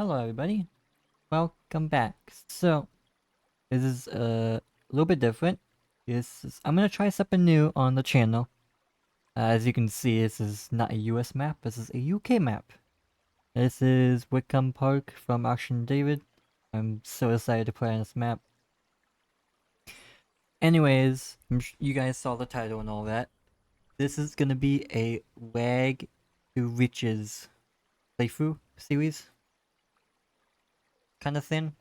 Hello everybody, welcome back. So, this is a little bit different. I'm gonna try something new on the channel. As you can see, this is not a US map, this is a UK map. This is Witcombe Park from Auction David. I'm so excited to play on this map. Anyways, you guys saw the title and all that. This is gonna be a Rag-To-Riches playthrough series kind of thing.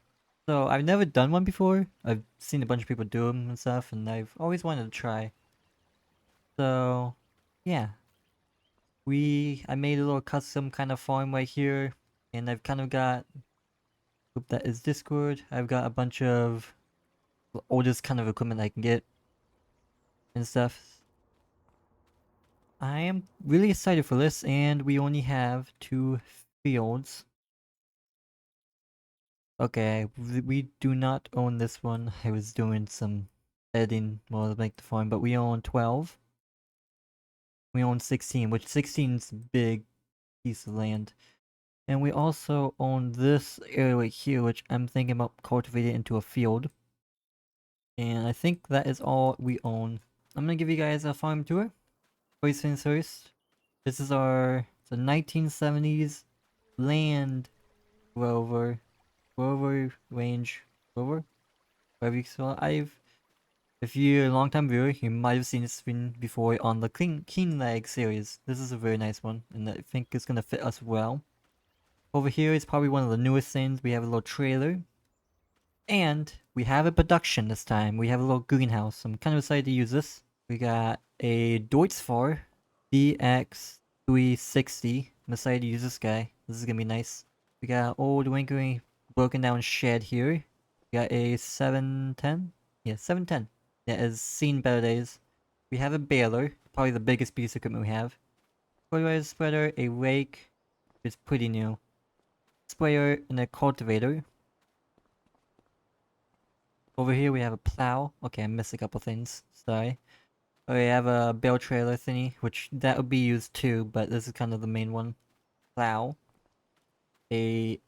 So I've never done one before. I've seen a bunch of people do them and stuff, and I've always wanted to try. So yeah, I made a little custom kind of farm right here, and I've kind of got group that is Discord. I've got a bunch of the oldest kind of equipment I can get and stuff. I am really excited for this, and we only have 2 fields. Okay, we do not own this one. I was doing some editing while I make the farm, but we own 12. We own 16, which 16 is a big piece of land. And we also own this area right here, which I'm thinking about cultivating into a field. And I think that is all we own. I'm gonna give you guys a farm tour. First things first. This is the 1970s Land Rover, Range Rover, whatever you call it. If you're a long time viewer, you might have seen this screen before on the Keen Lag series. This is a very nice one, and I think it's gonna fit us well. Over here is probably one of the newest things. We have a little trailer. And we have a production this time. We have a little greenhouse. I'm kind of excited to use this. We got a Deutz-Fahr DX360. I'm excited to use this guy. This is gonna be nice. We got an old winkly broken down shed here. We got a 710. Yeah, 710. That has seen better days. We have a baler. Probably the biggest piece of equipment we have. Fertilizer spreader, a rake. It's pretty new. Sprayer and a cultivator. Over here we have a plow. Okay, I missed a couple things. Sorry. We have a bale trailer thingy, which that would be used too, but this is kind of the main one. Plow. A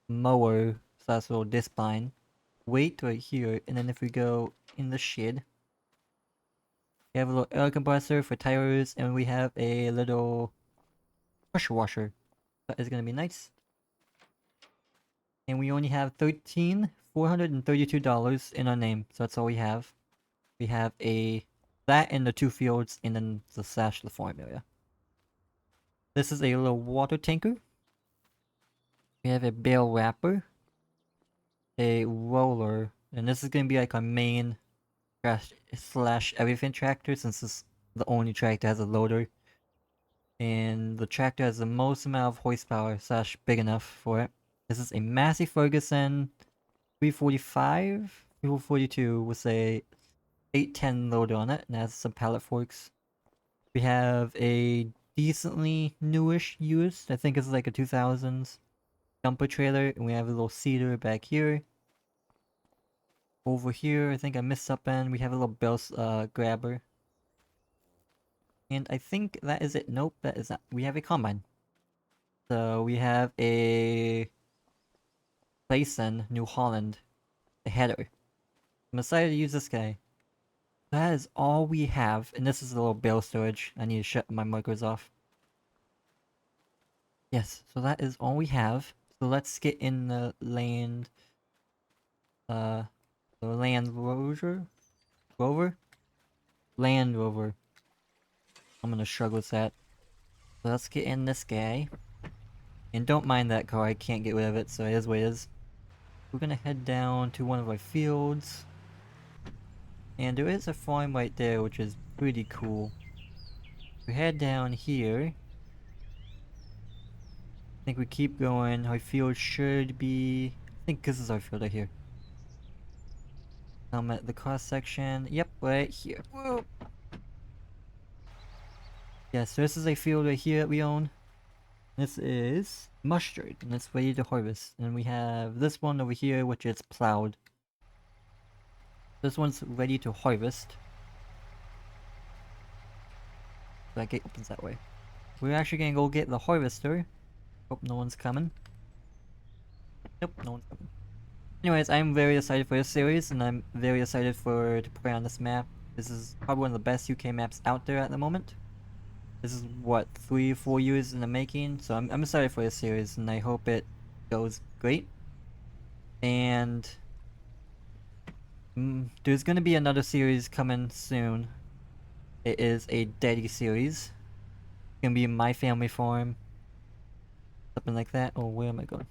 mower slash little disc line. Weight right here, and then if we go in the shed, we have a little air compressor for tires, and we have a little pressure washer. That is gonna be nice. And we only have $13,432 in our name, so that's all we have. We have that in the 2 fields, and then the farm area. This is a little water tanker. We have a bale wrapper, a roller, and this is gonna be like our main trash slash everything tractor, since this is the only tractor that has a loader. And the tractor has the most amount of horsepower slash big enough for it. This is a Massey Ferguson 345, 342 with a 810 loader on it, and has some pallet forks. We have a decently newish used, I think it's like a 2000s dumper trailer, and we have a little cedar back here. Over here, I think I missed something. We have a little bell grabber. And I think that is it. Nope, that is not. We have a combine. So we have a Clayson, New Holland, a header. I'm excited to use this guy. That is all we have, and this is a little bale storage. I need to shut my micros off. Yes, so that is all we have. So let's get in the land. The Land Rover? Rover? Land Rover. I'm gonna struggle with that. So let's get in this guy. And don't mind that car, I can't get rid of it, so it is what it is. We're gonna head down to one of our fields. And there is a farm right there, which is pretty cool. We head down here. I think we keep going. Our field should be... I think this is our field right here. I'm at the cross section. Yep, right here. Whoa. Yeah, so this is a field right here that we own. This is mustard, and it's ready to harvest. And we have this one over here, which is plowed. This one's ready to harvest. That gate opens that way. We're actually gonna go get the harvester. Hope no one's coming. Nope, no one's coming. Anyways, I'm very excited for this series, and I'm very excited to play on this map. This is probably one of the best UK maps out there at the moment. This is what 3-4 years in the making, so I'm excited for this series, and I hope it goes great. And there's gonna be another series coming soon. It is a Daddy series. It's gonna be My Family Farm, something like that. Oh, where am I going?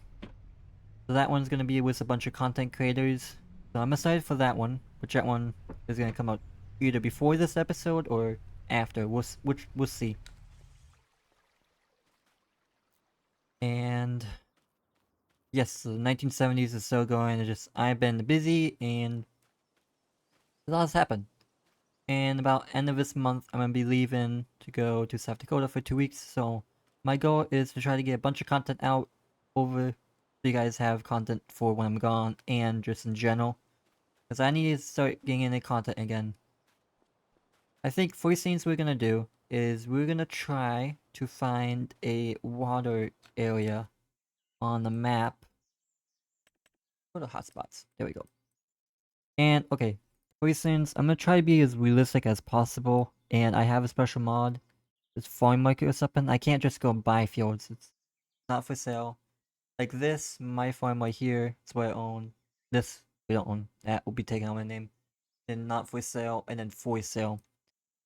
So that one's gonna be with a bunch of content creators. So I'm excited for that one. Which that one is gonna come out either before this episode or after. We'll see. And yes, the 1970s is still going. It's just I've been busy and a lot has happened. And about end of this month, I'm gonna be leaving to go to South Dakota for 2 weeks. So my goal is to try to get a bunch of content out over, so you guys have content for when I'm gone and just in general. Because I need to start getting into content again. I think first things we're gonna do is we're gonna try to find a water area on the map. Go to hotspots. There we go. And okay, first things, I'm gonna try to be as realistic as possible. And I have a special mod. It's farm market or something. I can't just go buy fields. It's not for sale. Like this, my farm right here, it's what I own. This, we don't own. That will be taken out my name. Then not for sale, and then for sale.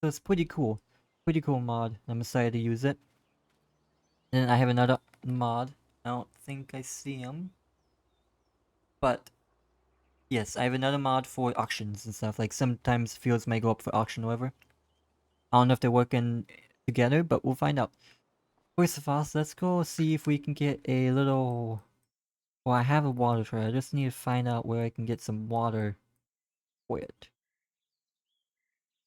So it's pretty cool. Pretty cool mod. I'm excited to use it. And then I have another mod. I don't think I see him. But, yes, I have another mod for auctions and stuff. Like, sometimes fields may go up for auction or whatever. I don't know if they're working together, but we'll find out. First of all, let's go see if we can get a little... Well, I have a water tray. I just need to find out where I can get some water for it.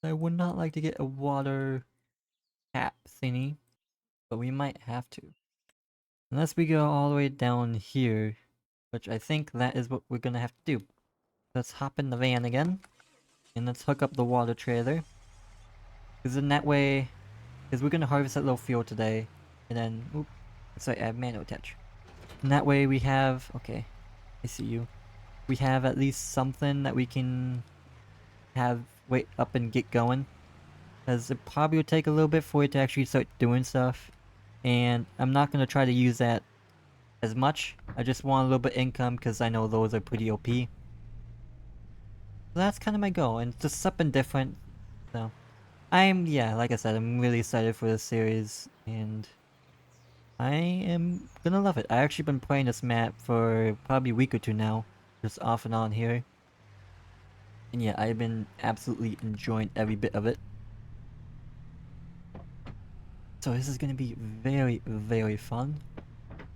I would not like to get a water tap thingy, but we might have to. Unless we go all the way down here, which I think that is what we're gonna have to do. Let's hop in the van again, and let's hook up the water trailer. Because in that way, because we're gonna harvest that little field today, and then, oop, sorry, I have manual attach. And that way we have, okay, I see you. We have at least something that we can have wait up and get going. Because it probably would take a little bit for it to actually start doing stuff. And I'm not going to try to use that as much. I just want a little bit of income because I know those are pretty OP. So that's kind of my goal, and it's just something different. So, yeah, like I said, I'm really excited for this series, and I am gonna love it. I actually been playing this map for probably a week or two now, just off and on here. And yeah, I've been absolutely enjoying every bit of it. So this is gonna be very, very fun.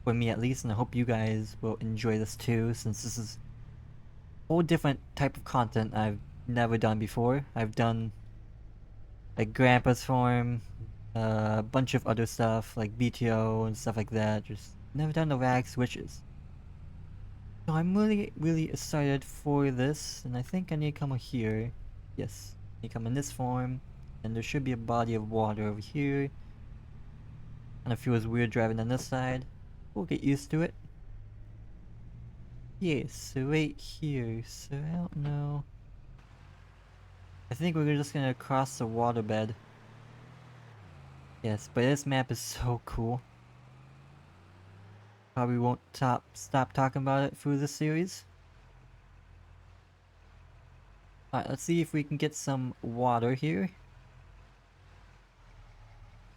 For me at least, and I hope you guys will enjoy this too, since this is a whole different type of content I've never done before. I've done like Grandpa's Farm, a bunch of other stuff like BTO and stuff like that. Just never done the Rags-To-Riches. So I'm really, really excited for this, and I think I need to come here. Yes, I need to come in this farm, and there should be a body of water over here. And it feels weird driving on this side. We'll get used to it. Yes, so right here, so I don't know. I think we're just gonna cross the waterbed. Yes, but this map is so cool. Probably won't stop talking about it through this series. Alright, let's see if we can get some water here.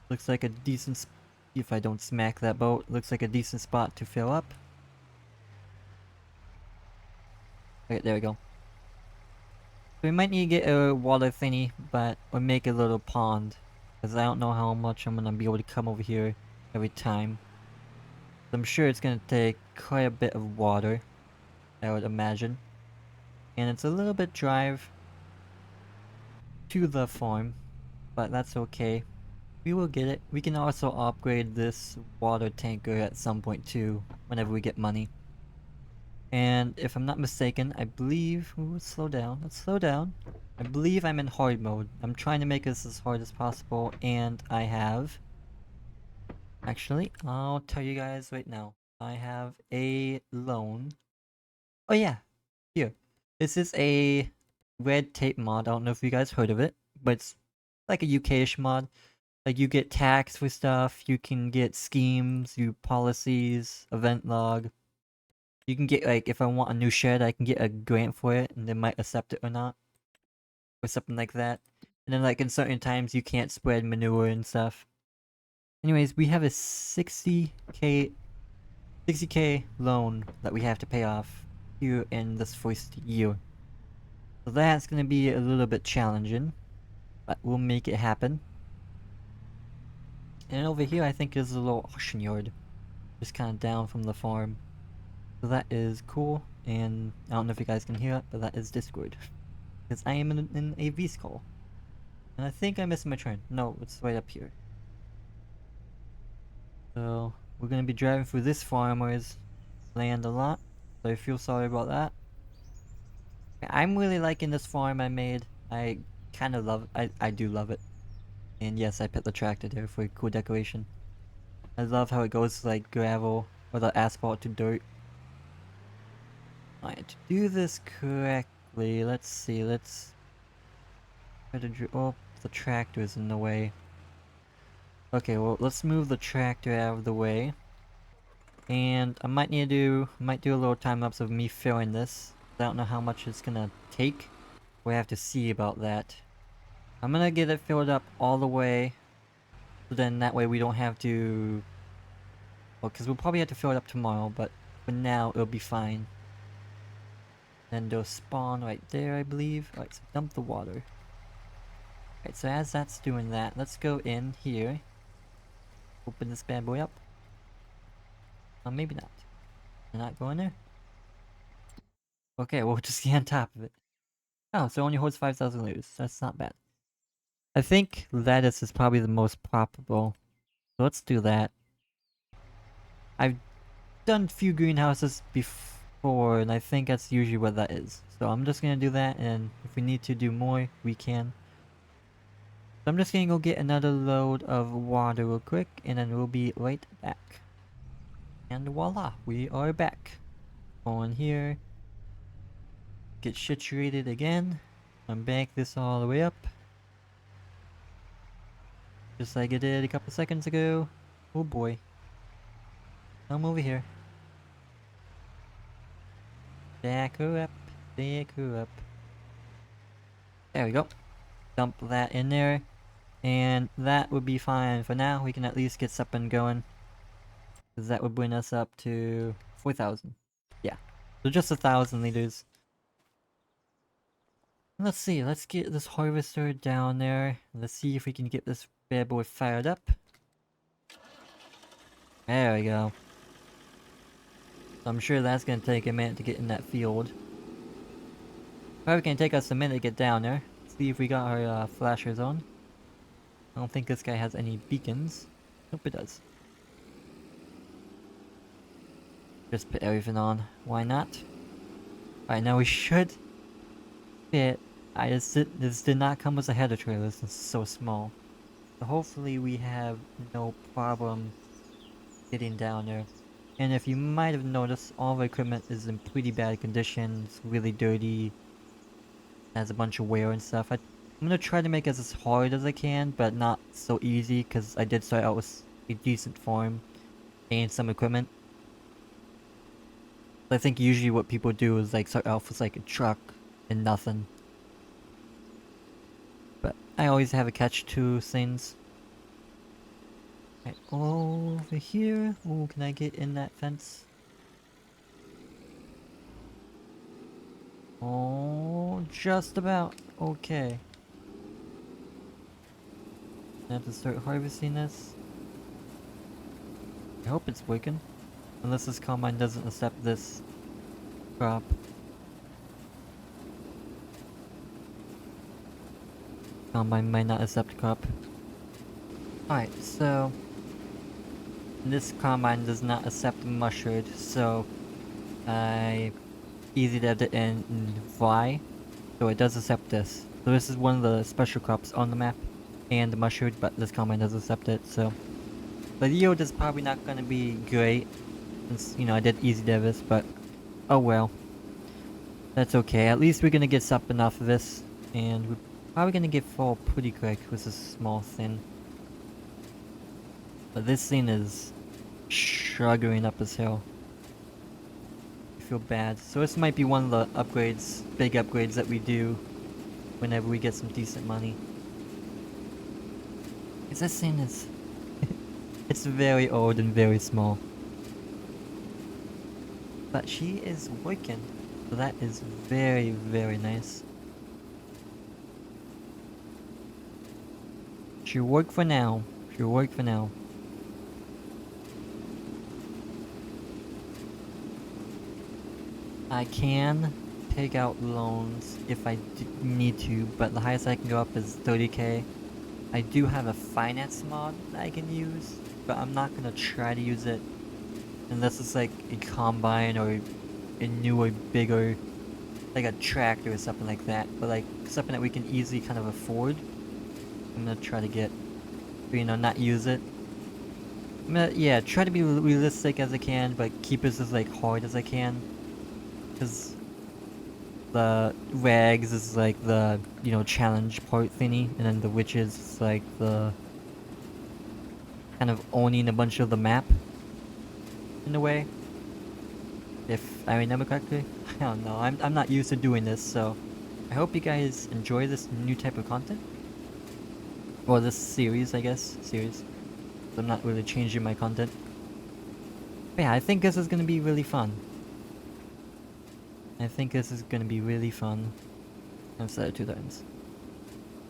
Looks like a decent if I don't smack that boat, looks like a decent spot to fill up. Okay, there we go. So we might need to get a water thingy, but or make a little pond. Because I don't know how much I'm gonna be able to come over here every time. I'm sure it's gonna take quite a bit of water, I would imagine. And it's a little bit drive to the farm, but that's okay. We will get it. We can also upgrade this water tanker at some point too, whenever we get money. And if I'm not mistaken, I believe... Ooh, let's slow down. Let's slow down. I believe I'm in hard mode. I'm trying to make this as hard as possible, and I have... Actually, I'll tell you guys right now. I have a loan. Oh yeah, here. This is a red tape mod. I don't know if you guys heard of it, but it's like a UK-ish mod. Like you get tax for stuff, you can get schemes, you policies, event log. You can get like if I want a new shed, I can get a grant for it, and they might accept it or not, or something like that. And then like in certain times, you can't spread manure and stuff. Anyways, we have a 60k loan that we have to pay off here in this first year. So that's gonna be a little bit challenging, but we'll make it happen. And over here, I think is a little auction yard, just kind of down from the farm. So that is cool, and I don't know if you guys can hear it, but that is Discord. Because I am in a V's call. And I think I missed my turn. No, it's right up here. So, we're gonna be driving through this farmer's land a lot. So I feel sorry about that. I'm really liking this farm I made. I kind of love it. I do love it. And yes, I put the tractor there for a cool decoration. I love how it goes like gravel or the asphalt to dirt. Alright, to do this correctly, let's see, let's try to oh, the tractor's in the way. Okay, well, let's move the tractor out of the way. And I might do a little time lapse of me filling this. I don't know how much it's gonna take. We have to see about that. I'm gonna get it filled up all the way. So then that way we don't have to... Well, because we'll probably have to fill it up tomorrow, but for now it'll be fine. Then they'll spawn right there, I believe. Alright, so dump the water. Alright, so as that's doing that, let's go in here. Open this bad boy up. Maybe not. We're not going there? Okay, we'll just get on top of it. Oh, so it only holds 5,000 liters. That's not bad. I think lettuce is probably the most probable. So let's do that. I've done a few greenhouses before, and I think that's usually what that is. So I'm just gonna do that, and if we need to do more, we can. So I'm just gonna go get another load of water real quick, and then we'll be right back. And voila, we are back. On here. Get situated again. I'm back this all the way up. Just like I did a couple seconds ago. Oh boy. Come over here. Back her up. Back her up. There we go. Dump that in there. And that would be fine for now. We can at least get something going. Because that would bring us up to 4,000. Yeah. So just 1,000 liters. Let's see, let's get this harvester down there. Let's see if we can get this bad boy fired up. There we go. So I'm sure that's gonna take a minute to get in that field. Probably gonna take us a minute to get down there. See if we got our flashers on. I don't think this guy has any beacons. Nope, it does. Just put everything on. Why not? Alright, now we should fit. This did not come with a header trailer. This is so small. So hopefully we have no problem getting down there. And if you might have noticed, all the equipment is in pretty bad condition. It's really dirty. Has a bunch of wear and stuff. I'm gonna try to make it as hard as I can, but not so easy, because I did start out with a decent farm and some equipment. I think usually what people do is like start off with like a truck and nothing. But I always have a catch to things. Right, over here. Oh, can I get in that fence? Oh, just about. Okay. I have to start harvesting this. I hope it's working. Unless this combine doesn't accept this crop. Combine might not accept crop. Alright, so this combine does not accept mustard, so I easy to edit in Y, so it does accept this. So this is one of the special crops on the map, and the mustard, but this combine does accept it, so the yield is probably not going to be great, Since, you know, I did easy Davis, but oh well. That's okay. At least we're gonna get something off of this. And we're probably gonna get full pretty quick with this small thing. But this thing is struggling up this hill. I feel bad. So this might be one of the upgrades, big upgrades that we do whenever we get some decent money. Because this thing is... it's very old and very small. But she is working. So that is very, very nice. She'll work for now. She'll work for now. I can take out loans if I need to, but the highest I can go up is 30k. I do have a finance mod that I can use, but I'm not gonna try to use it unless it's like a combine or a newer, bigger, like a tractor or something like that. But like something that we can easily kind of afford, I'm gonna try to get, but, you know, not use it. I'm gonna, yeah, try to be realistic as I can, but keep it as like hard as I can. Because the rags is like the, you know, challenge part thingy, and then the witches is like the kind of owning a bunch of the map in a way. If I remember correctly. I don't know, I'm not used to doing this, so I hope you guys enjoy this new type of content. Or this series, I guess. Series. I'm not really changing my content. But yeah, I think this is gonna be really fun. I think this is gonna be really fun. I've said it 2 times.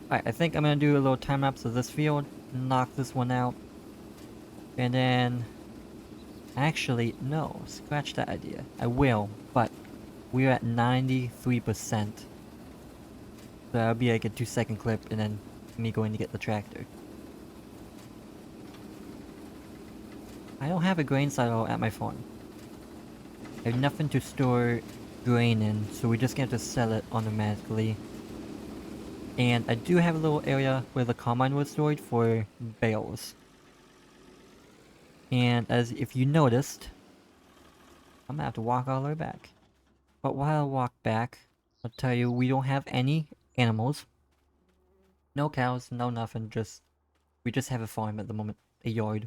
Alright, I think I'm gonna do a little time lapse of this field, knock this one out, and then... Actually, no, scratch that idea. I will, but we're at 93%. So that'll be like a 2-second clip, and then me going to get the tractor. I don't have a grain silo at my farm. I have nothing to store grain in, so we just have to sell it automatically. And I do have a little area where the combine was stored for bales. And as if you noticed, I'm gonna have to walk all the way back. But while I walk back, I'll tell you, we don't have any animals. No cows, no nothing, we just have a farm at the moment. A yard.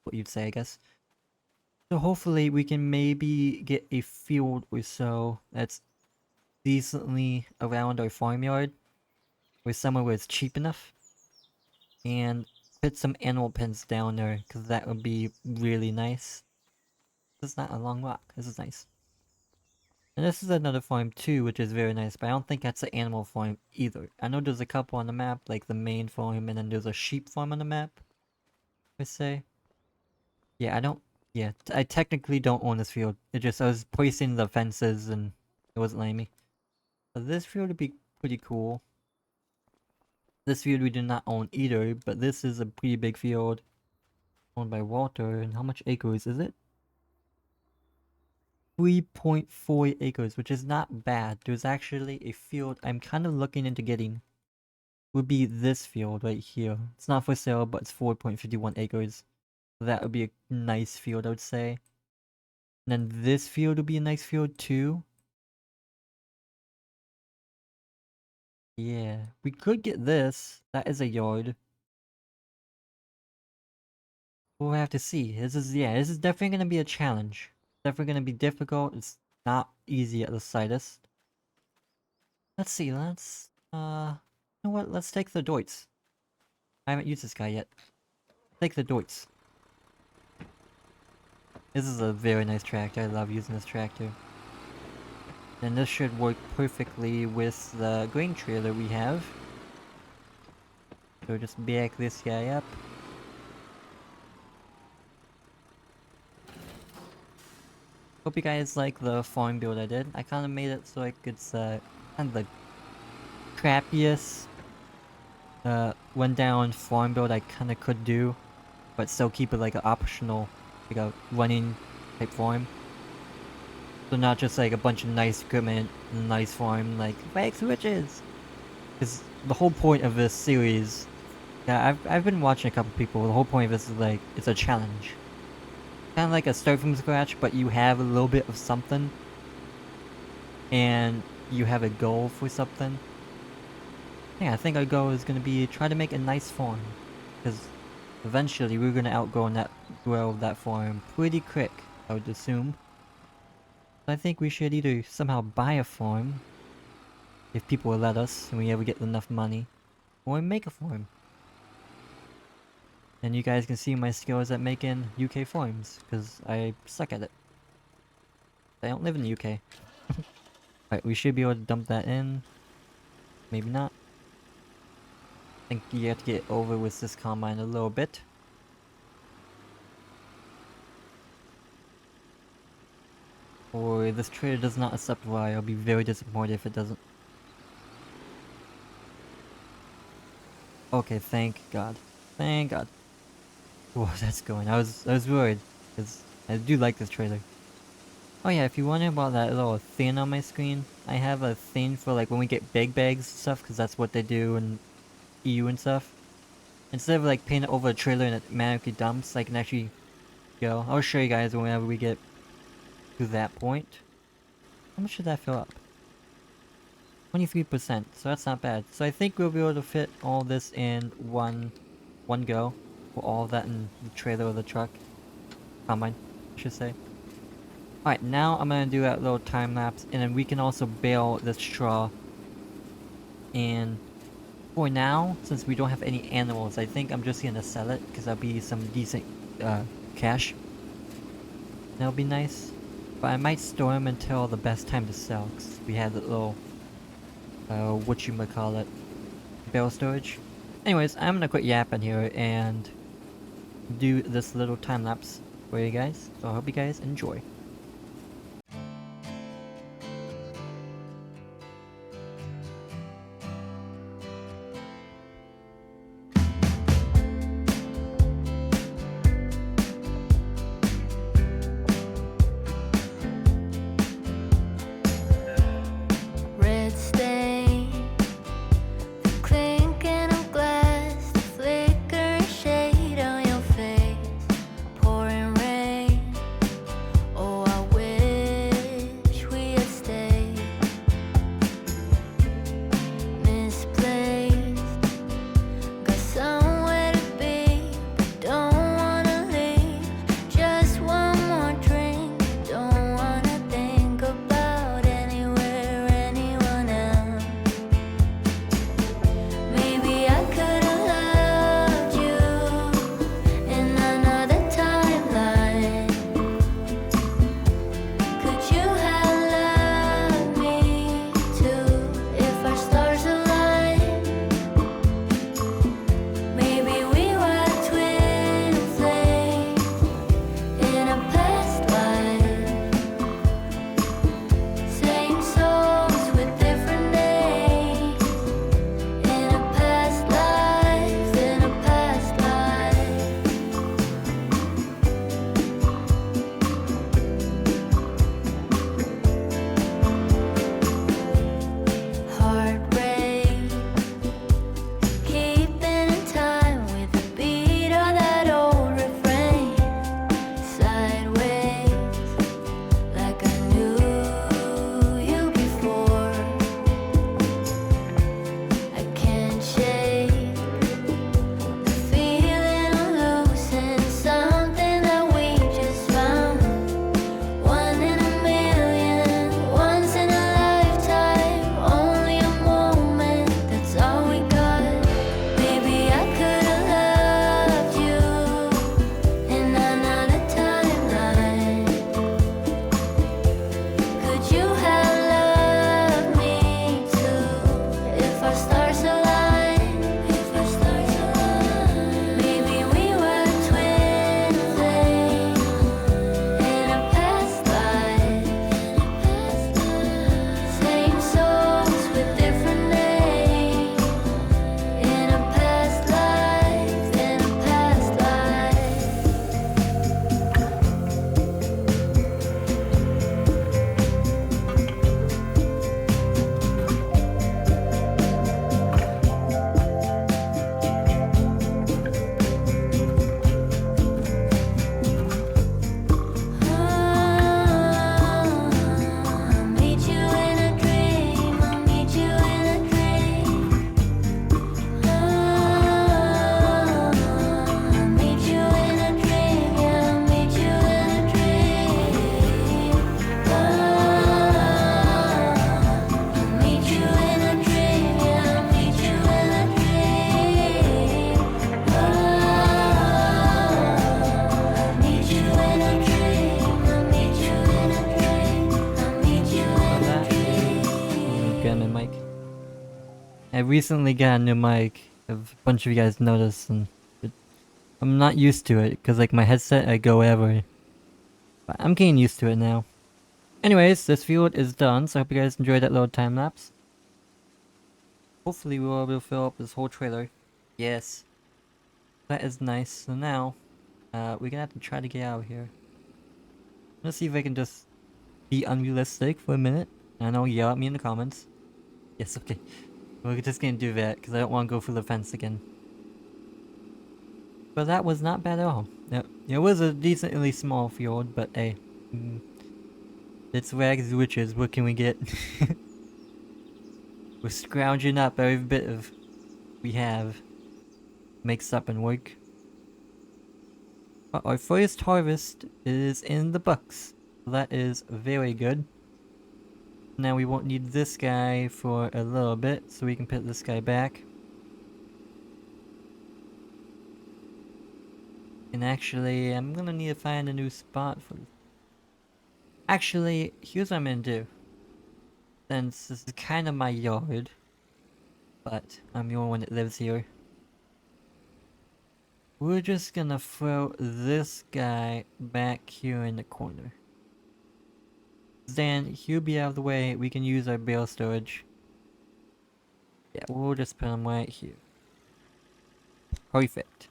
What you'd say, I guess. So hopefully we can maybe get a field or so that's decently around our farmyard. Or somewhere where it's cheap enough. And put some animal pens down there, because that would be really nice. This is not a long walk, this is nice. And this is another farm too, which is very nice, but I don't think that's an animal farm either. I know there's a couple on the map, like the main farm, and then there's a sheep farm on the map, I say. Yeah, I don't... Yeah, I technically don't own this field. It just, I was placing the fences and it wasn't letting me. But this field would be pretty cool. This field we do not own either, but this is a pretty big field. Owned by Walter, and how much acres is it? 3.4 acres, which is not bad. There's actually a field I'm kind of looking into getting. Would be this field right here. It's not for sale, but it's 4.51 acres. That would be a nice field, I would say. And then this field would be a nice field too. Yeah, we could get this. That is a yard. We'll have to see. This is, yeah, this is definitely gonna be a challenge. Definitely gonna be difficult. It's not easy at the slightest. Let's see, let's, you know what, let's take the Deutz. I haven't used this guy yet. Take the Deutz. This is a very nice tractor, I love using this tractor. And this should work perfectly with the grain trailer we have. So just back this guy up. Hope you guys like the farm build I did. I kind of made it so like it's kind of the crappiest one down farm build I kind of could do, but still keep it like an optional, like a running type farm. So not just like a bunch of nice equipment, nice farm, like Rags-To-Riches. Because the whole point of this series, yeah, I've been watching a couple people. The whole point of this is like it's a challenge. kind of like a start from scratch, but you have a little bit of something, and you have a goal for something. Yeah, I think our goal is gonna be try to make a nice farm, because eventually we're gonna outgrow that farm pretty quick, I would assume. I think we should either somehow buy a farm, if people will let us, and we ever get enough money, or make a farm. And you guys can see my skills at making UK farms, because I suck at it. I don't live in the UK. Alright, we should be able to dump that in. Maybe not. I think you have to get over with this combine a little bit. Or this trader does not accept Y. I'll be very disappointed if it doesn't. Okay, thank God. Thank God. Whoa, that's going. I was worried, because I do like this trailer. Oh yeah, if you wonder about that little thing on my screen, I have a thing for like when we get big bags and stuff, because that's what they do in EU and stuff. Instead of like painting it over a trailer and it magically dumps, I can actually go. I'll show you guys whenever we get to that point. How much should that fill up? 23%, so that's not bad. So I think we'll be able to fit all this in one go. Put all of that in the trailer or the truck. Combine, I should say. Alright, now I'm gonna do that little time lapse, and then we can also bale this straw. And for now, since we don't have any animals, I think I'm just gonna sell it, because that'll be some decent cash. That'll be nice. But I might store them until the best time to sell, because we had the little, whatchamacallit, bale storage. Anyways, I'm gonna quit yapping here and do this little time lapse for you guys. So I hope you guys enjoy. Red stain, the clinking of glass, the flickering shade on your face, pouring rain. Oh, recently got a new mic. A bunch of you guys noticed, and I'm not used to it because like my headset, I go wherever. But I'm getting used to it now. Anyways, this field is done, so I hope you guys enjoyed that little time lapse. Hopefully we will be able to fill up this whole trailer. Yes. That is nice. So now, we're gonna have to try to get out of here. Let's see if I can just be unrealistic for a minute. I know, yell at me in the comments. Yes, okay. We're just gonna do that, because I don't want to go through the fence again. But that was not bad at all. It was a decently small field, but hey. It's Rags-To-Riches, what can we get? We're scrounging up every bit of we have. Makes up and work. But our first harvest is in the books. That is very good. Now we won't need this guy for a little bit, so we can put this guy back. And actually, I'm gonna need to find a new spot for... Actually, here's what I'm gonna do. Since this is kind of my yard, but I'm the only one that lives here. We're just gonna throw this guy back here in the corner. Then he'll be out of the way, we can use our bale storage. Yeah, we'll just put him right here. Perfect.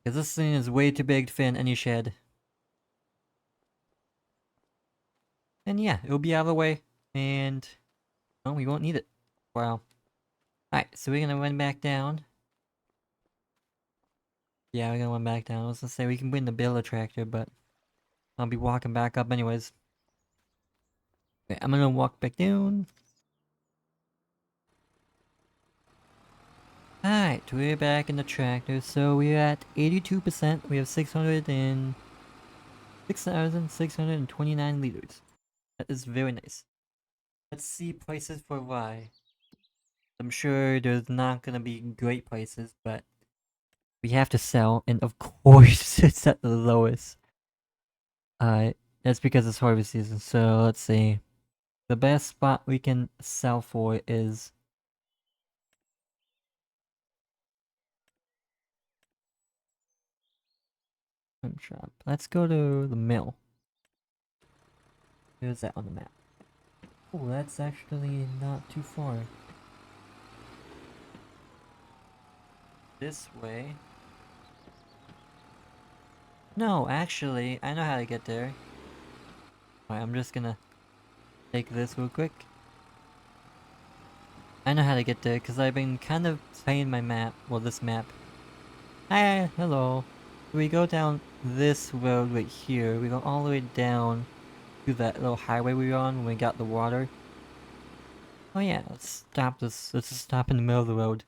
Because this thing is way too big to fit in any shed. And yeah, it'll be out of the way. And... well, we won't need it. Wow. Alright, so we're gonna run back down. Yeah, we're gonna run back down. I was gonna say we can bring the baler tractor, but... I'll be walking back up anyways. Okay, I'm gonna walk back down. Alright, we're back in the tractor. So we're at 82%. We have 6,629 liters. That is very nice. Let's see prices for rye. I'm sure there's not gonna be great prices, but we have to sell, and of course it's at the lowest. That's because it's harvest season. So let's see. The best spot we can sell for is shop. Let's go to the mill. Where's that on the map? Oh, that's actually not too far. This way. No, actually, I know how to get there. Alright, I'm just gonna take this real quick. I know how to get there because I've been kind of playing my map. Well, this map. Hi, hello. We go down this road right here. We go all the way down to that little highway we were on when we got the water. Oh yeah, let's stop this. Let's just stop in the middle of the road.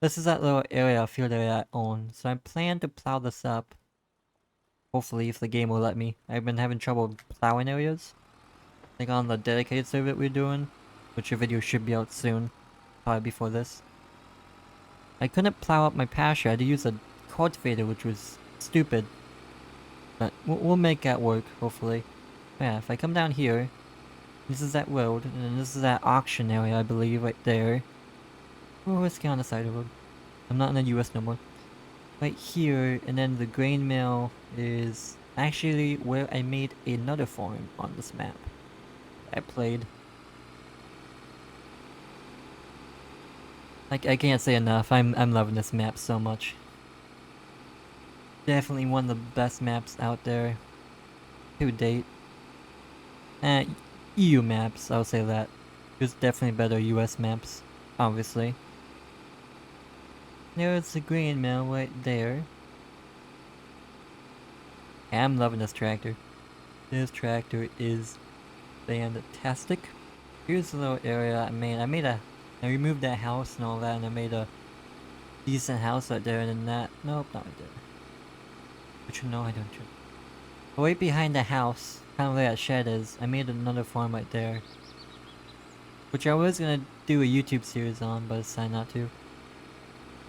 This is that little area, field area I own. So I plan to plow this up. Hopefully, if the game will let me. I've been having trouble plowing areas. Like on the dedicated server that we're doing. Which your video should be out soon. Probably before this. I couldn't plow up my pasture. I had to use a cultivator, which was stupid. But we'll make that work, hopefully. Yeah, if I come down here, this is that road, and then this is that auction area, I believe, right there. Oh, let's get on the side of the road. I'm not in the US no more. Right here, and then the grain mill is actually where I made another farm on this map. I played. Like, I can't say enough. I'm loving this map so much. Definitely one of the best maps out there to date. EU maps, I'll say that. There's definitely better US maps, obviously. There's the grain mill right there. I'm loving this tractor. This tractor is fantastic. Here's the little area I made. I removed that house and all that, and I made a decent house right there, and then that. Nope, not right there. But you know I don't. Right behind the house, kind of where that shed is, I made another farm right there. Which I was gonna do a YouTube series on, but I decided not to.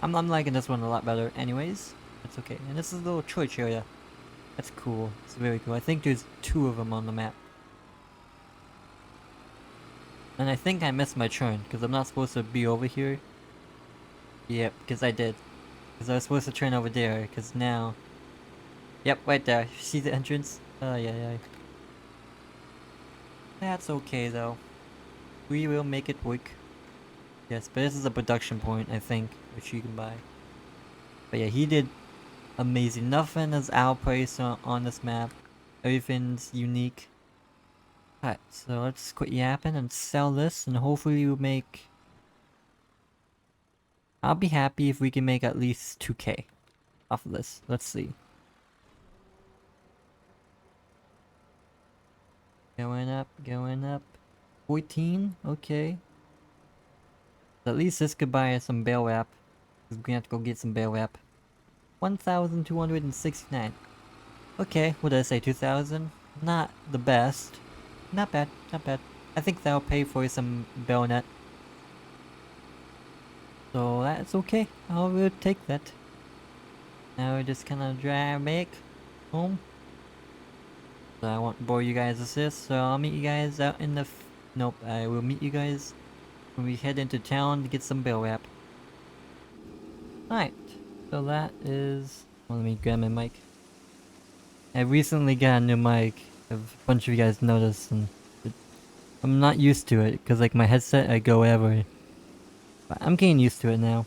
I'm liking this one a lot better anyways. That's okay. And this is a little church area. That's cool. It's very cool. I think there's 2 of them on the map. And I think I missed my turn, because I'm not supposed to be over here. Yep, because I did. Because I was supposed to turn over there, because now... Yep, right there. See the entrance? Oh, yeah. That's okay, though. We will make it work. Yes, but this is a production point, I think, which you can buy. But yeah, he did amazing. Nothing is outpriced on this map. Everything's unique. Alright, so let's quit yapping and sell this, and hopefully we'll make... I'll be happy if we can make at least 2k off of this. Let's see. Going up, going up. 14? Okay. At least this could buy us some bale wrap. We're gonna have to go get some bale wrap. 1,269. Okay, what did I say? 2,000? Not the best. Not bad, not bad. I think that'll pay for some bale net. So that's okay. I will take that. Now we're just gonna drive back home. So I won't bore you guys with this, so I'll meet you guys out in the nope, I will meet you guys when we head into town to get some bale wrap. Alright, so that is... Well, let me grab my mic. I recently got a new mic, a bunch of you guys noticed, and I'm not used to it, because like my headset, I go wherever. But I'm getting used to it now.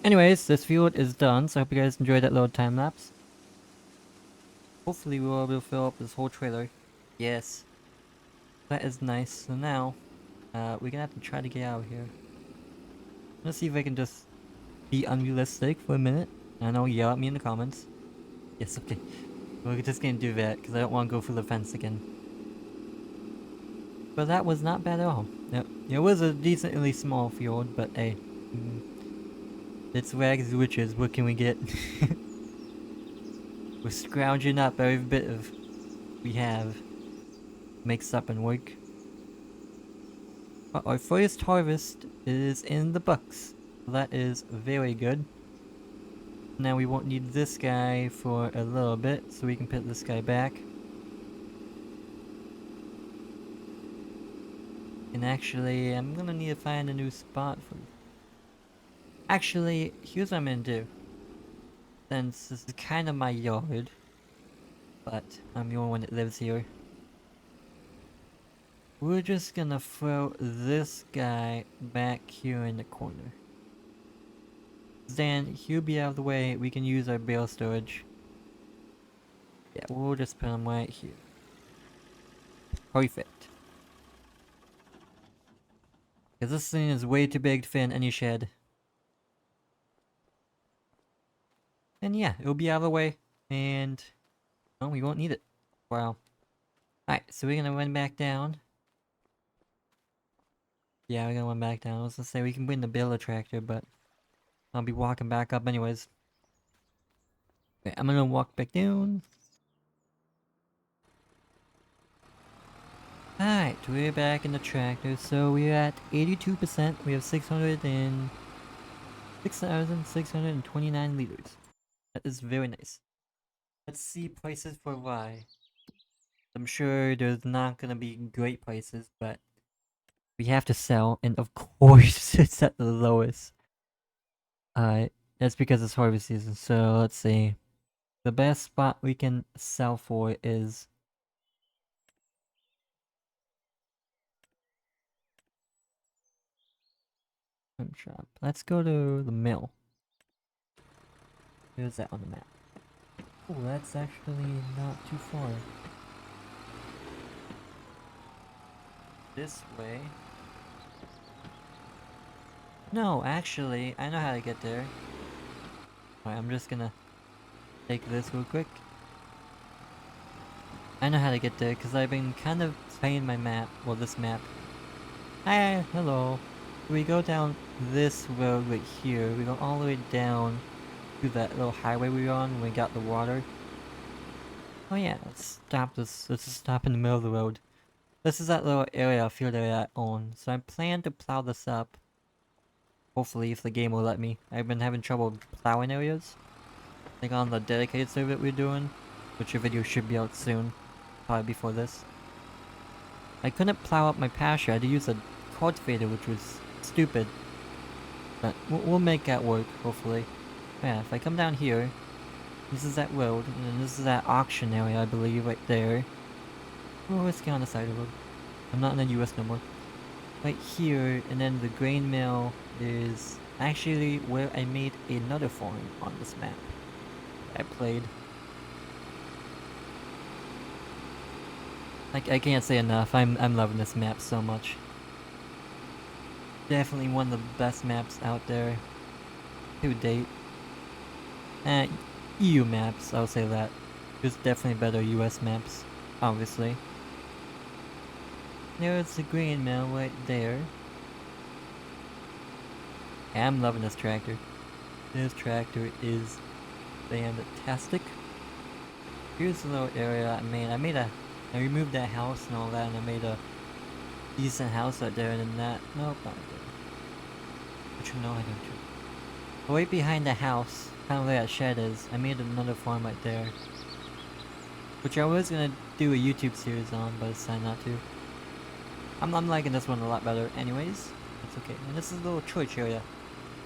Anyways, this field is done, so I hope you guys enjoyed that little time lapse. Hopefully we'll be able to fill up this whole trailer. Yes. That is nice. So now, we're gonna have to try to get out of here. Let's see if I can just be unrealistic for a minute. I know, yell at me in the comments. Yes, okay. We're just gonna do that, because I don't want to go through the fence again. But that was not bad at all. Yep. It was a decently small field, but hey. It's Rags-To-Riches, what can we get? We're scrounging up every bit of we have. Makes up and work. But our first harvest is in the books. That is very good. Now we won't need this guy for a little bit, so we can put this guy back. And actually, I'm gonna need to find a new spot for... Actually, here's what I'm gonna do. Since this is kind of my yard, but I'm the only one that lives here. We're just gonna throw this guy back here in the corner. Then he'll be out of the way, we can use our bale storage. Yeah, we'll just put him right here. Perfect. Because this thing is way too big to fit in any shed. And yeah, it'll be out of the way, and well, we won't need it. Wow. Alright, so we're gonna run back down. Yeah, we're gonna run back down. I was gonna say we can bring the baler tractor, but I'll be walking back up anyways. Okay, I'm gonna walk back down. Alright, we're back in the tractor, so we're at 82%. We have 6,629 liters. That is very nice. Let's see prices for rye. I'm sure there's not gonna be great prices, but we have to sell, and of course it's at the lowest. That's because it's harvest season, so let's see. The best spot we can sell for is... shop. Let's go to the mill. Here's that on the map. Oh, that's actually not too far. This way. No, actually, I know how to get there. Alright, I'm just gonna take this real quick. I know how to get there, because I've been kind of playing my map. Well, this map. Hi, hello. We go down this road right here. We go all the way down to that little highway we were on when we got the water. Oh yeah, let's stop this. Let's just stop in the middle of the road. This is that little area of field area I own. So I plan to plow this up. Hopefully, if the game will let me. I've been having trouble plowing areas. Like on the dedicated server that we're doing. Which your video should be out soon. Probably before this. I couldn't plow up my pasture. I had to use a cultivated, which was stupid. But we'll make that work, hopefully. Yeah, if I come down here, this is that road, and then this is that auction area, I believe, right there. Oh, let's get on the side of the road. I'm not in the US no more. Right here, and then the grain mill is actually where I made another farm on this map. I played. I can't say enough. I'm loving this map so much. Definitely one of the best maps out there to date. EU maps, I'll say that. There's definitely better US maps, obviously. There's the grain mill right there. I'm loving this tractor. This tractor is fantastic. Here's the little area I made. I removed that house and all that, and I made a decent house right there, and then that. Nope, not there. But you know I don't do. Right behind the house, kind of where that shed is, I made another farm right there. Which I was gonna do a YouTube series on, but I decided not to. I'm liking this one a lot better anyways. That's okay. And this is a little church area.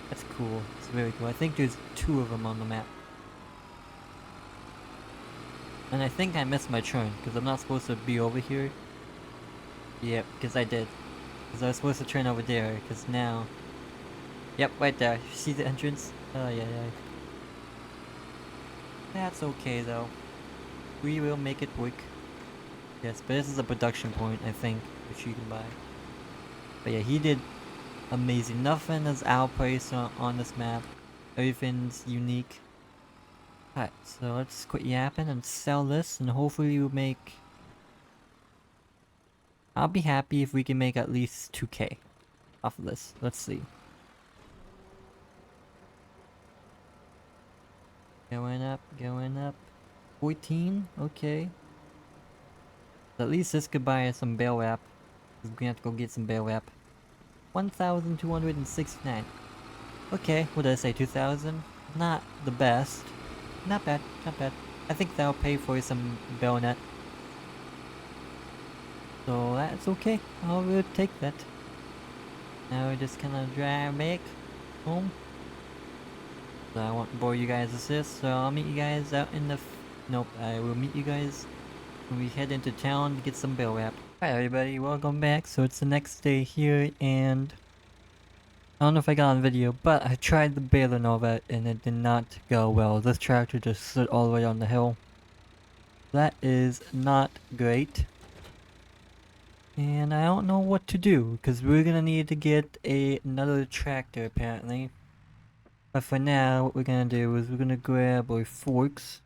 That's cool. It's very cool. I think there's 2 of them on the map. And I think I missed my turn, because I'm not supposed to be over here. Yep, because I did. Because I was supposed to turn over there, because now... Yep, right there. You see the entrance? Oh, yeah. That's okay, though. We will make it work. Yes, but this is a production point, I think, which you can buy. But yeah, he did amazing. Nothing is outpriced on this map. Everything's unique. Alright, so let's quit yapping and sell this, and hopefully we'll make... I'll be happy if we can make at least 2k off of this. Let's see. Going up. 14? Okay. So at least this could buy us some bale wrap. We're gonna have to go get some bale wrap. 1,269. Okay, what did I say? 2,000? Not the best. Not bad. I think that'll pay for some bayonet. So that's okay. I'll take that. Now we're just gonna drive back home. So I won't bore you guys with this, so I'll meet you guys out in the... Nope, I will meet you guys when we head into town to get some bale wrap. Hi everybody, welcome back. So it's the next day here, and... I don't know if I got on video, but I tried the baler and all that, and it did not go well. This tractor just slid all the way on the hill. That is not great. And I don't know what to do, because we're gonna need to get another tractor apparently. But for now, what we're gonna do is we're gonna grab our forks,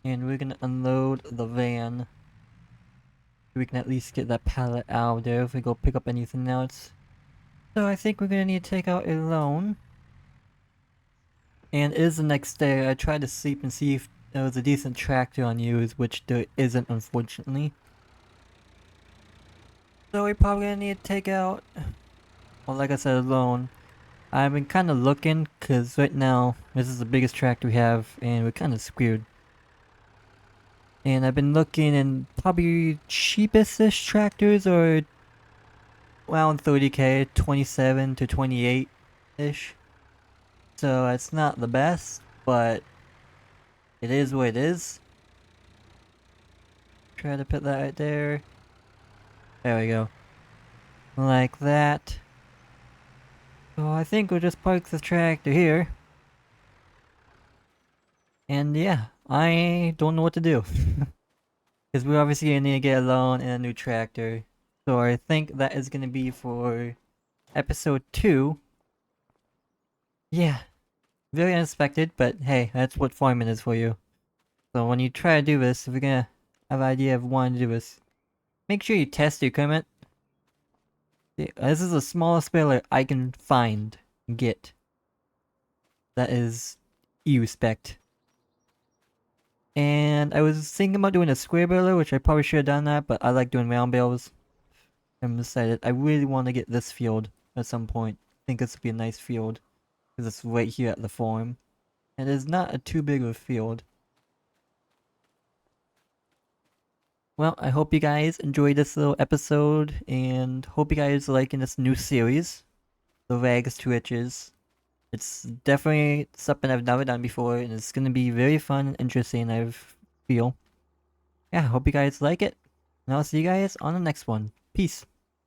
and we're gonna unload the van. We can at least get that pallet out there if we go pick up anything else. So I think we're gonna need to take out a loan. And it is the next day. I tried to sleep and see if there was a decent tractor on use, which there isn't, unfortunately. So we're probably gonna need to take out, well, like I said, a loan. I've been kind of looking, because right now, this is the biggest tractor we have, and we're kind of screwed. And I've been looking, and probably cheapest-ish tractors are around 30k, 27 to 28-ish. So it's not the best, but it is what it is. Try to put that right there. There we go. Like that. So I think we'll just park the tractor here. And yeah, I don't know what to do. Because we're obviously gonna need to get a loan and a new tractor. So I think that is gonna be for episode 2. Yeah. Very unexpected, but hey, that's what farming is for you. So when you try to do this, if you're gonna have an idea of wanting to do this, make sure you test your equipment. This is the smallest baler I can find and get. That is E-respect. And I was thinking about doing a square baler, which I probably should have done that, but I like doing round bales. I'm decided I really want to get this field at some point. I think this would be a nice field. Because it's right here at the farm. And it's not a too big of a field. well, I hope you guys enjoyed this little episode, and hope you guys liking this new series, the Rags to Riches. It's definitely something I've never done before, and it's gonna be very fun and interesting, I feel. Yeah, hope you guys like it, and I'll see you guys on the next one. Peace.